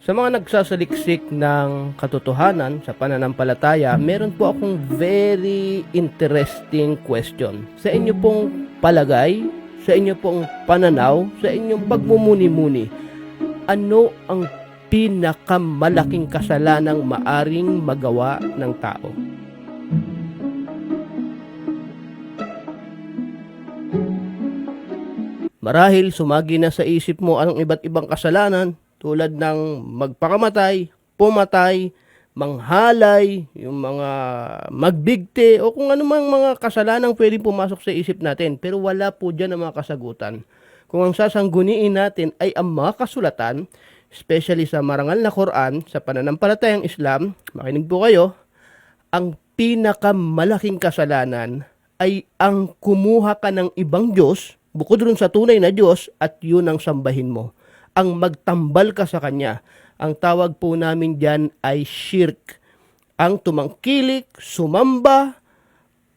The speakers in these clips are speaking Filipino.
Sa mga nagsasaliksik ng katotohanan sa pananampalataya, meron po akong very interesting question. Sa inyo pong palagay, sa inyo pong pananaw, sa inyong pagmumuni-muni, ano ang pinakamalaking kasalanang maaring magawa ng tao? Marahil sumagi na sa isip mo anong iba't ibang kasalanan tulad ng magpakamatay, pumatay, manghalay, yung mga magbigti o kung ano mang mga kasalanang pwedeng pumasok sa isip natin. Pero wala po dyan ang mga kasagutan. Kung ang sasangguniin natin ay ang mga kasulatan, especially sa marangal na Quran, sa pananampalatayang Islam, makinig po kayo, ang pinakamalaking kasalanan ay ang kumuha ka ng ibang Diyos, bukod dun sa tunay na Diyos, at yun ang sambahin mo. Ang magtambal ka sa Kanya. Ang tawag po namin dyan ay shirk. Ang tumangkilik, sumamba,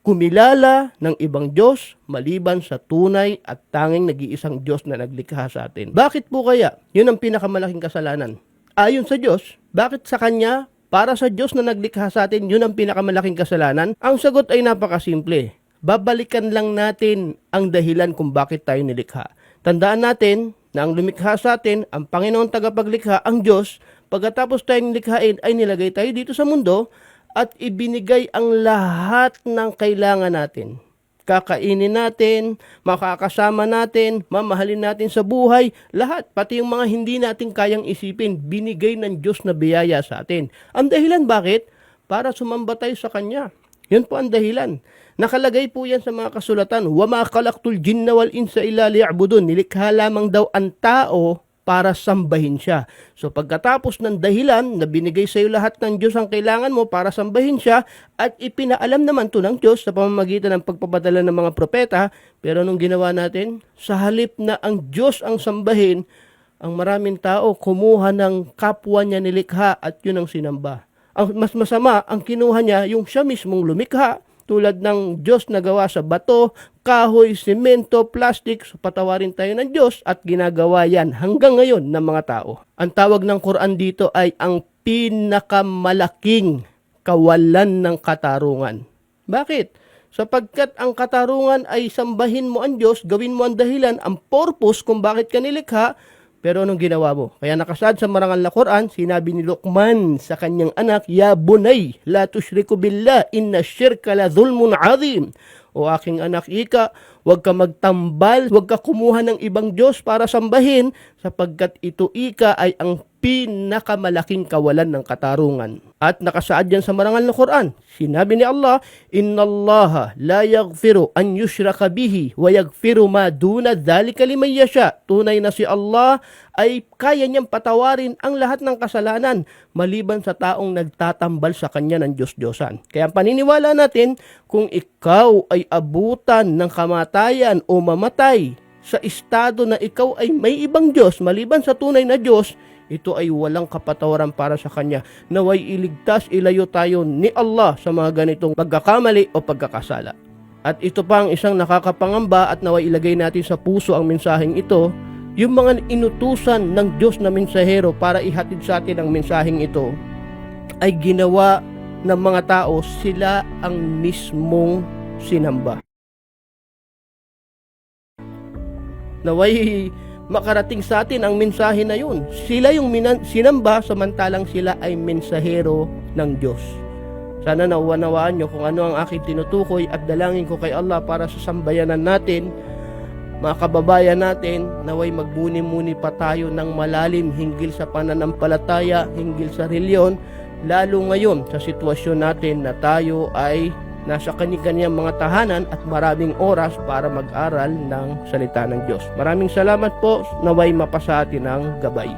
kumilala ng ibang Diyos maliban sa tunay at tanging nag-iisang Diyos na naglikha sa atin. Bakit po kaya? Yun ang pinakamalaking kasalanan. Ayon sa Diyos, bakit sa Kanya, para sa Diyos na naglikha sa atin, yun ang pinakamalaking kasalanan? Ang sagot ay napakasimple. Babalikan lang natin ang dahilan kung bakit tayo nilikha. Tandaan natin na ang lumikha sa atin, ang Panginoon tagapaglikha, ang Diyos, pagkatapos tayong likhain ay nilagay tayo dito sa mundo at ibinigay ang lahat ng kailangan natin. Kakainin natin, makakasama natin, mamahalin natin sa buhay, lahat, pati yung mga hindi natin kayang isipin, binigay ng Diyos na biyaya sa atin. Ang dahilan bakit? Para sumamba tayo sa Kanya. Yun po ang dahilan. Nakalagay po yan sa mga kasulatan, وَمَا خَلَقْتُ الْجِنَّ وَالْإِنسَ إِلَّا لِيَعْبُدُونِ. Nilikha lamang daw ang tao para sambahin siya. So pagkatapos ng dahilan na binigay sa iyo lahat ng Diyos ang kailangan mo para sambahin siya at ipinaalam naman to ng Diyos sa pamamagitan ng pagpapadala ng mga propeta, pero anong ginawa natin? Sa halip na ang Diyos ang sambahin, ang maraming tao kumuha ng kapwa niya nilikha at yun ang sinamba. Ang mas masama, ang kinuha niya yung siya mismong lumikha, tulad ng Diyos na gawa sa bato, kahoy, simento, plastic, so patawarin tayo ng Diyos at ginagawa yan hanggang ngayon ng mga tao. Ang tawag ng Quran dito ay ang pinakamalaking kawalan ng katarungan. Bakit? Sapagkat ang katarungan ay sambahin mo ang Diyos, gawin mo ang dahilan, ang purpose kung bakit ka nilikha, pero anong ginawa mo? Kaya nakasaad sa marangal na Quran, sinabi ni Luqman sa kanyang anak, Ya bunay, la tushriku billah, inna syirka la dhulmun azim. O aking anak, ika, huwag ka magtambal, huwag ka kumuha ng ibang Diyos para sambahin, sapagkat ito ika ay ang pinakamalaking kawalan ng katarungan. At nakasaad yan sa marangal na Quran, sinabi ni Allah, Inna Allaha la yaghfiru an yushraka bihi wa yaghfiru ma duna dhalika liman yasha. Tunay na si Allah ay kaya niyang patawarin ang lahat ng kasalanan maliban sa taong nagtatambal sa kanya ng Diyos-Diyosan. Kaya paniniwala natin, kung ikaw ay abutan ng kamatayan o mamatay sa estado na ikaw ay may ibang Diyos maliban sa tunay na Diyos, ito ay walang kapatawaran para sa Kanya. Naway iligtas, ilayo tayo ni Allah sa mga ganitong pagkakamali o pagkakasala. At ito pa ang isang nakakapangamba at naway ilagay natin sa puso ang mensaheng ito, yung mga inutusan ng Diyos na mensahero para ihatid sa atin ang mensaheng ito, ay ginawa ng mga tao, sila ang mismong sinamba. Naway makarating sa atin ang mensahe na yun. Sila yung sinamba samantalang sila ay mensahero ng Diyos. Sana nauwanawaan nyo kung ano ang aking tinutukoy at dalangin ko kay Allah para sa sambayanan natin, mga kababayan natin, naway magbuni-muni pa tayo ng malalim hinggil sa pananampalataya, hinggil sa reliyon, lalo ngayon sa sitwasyon natin na tayo ay nasa kanya-kanyang mga tahanan at maraming oras para mag-aral ng salita ng Diyos. Maraming salamat po, naway mapasa atin ang gabay.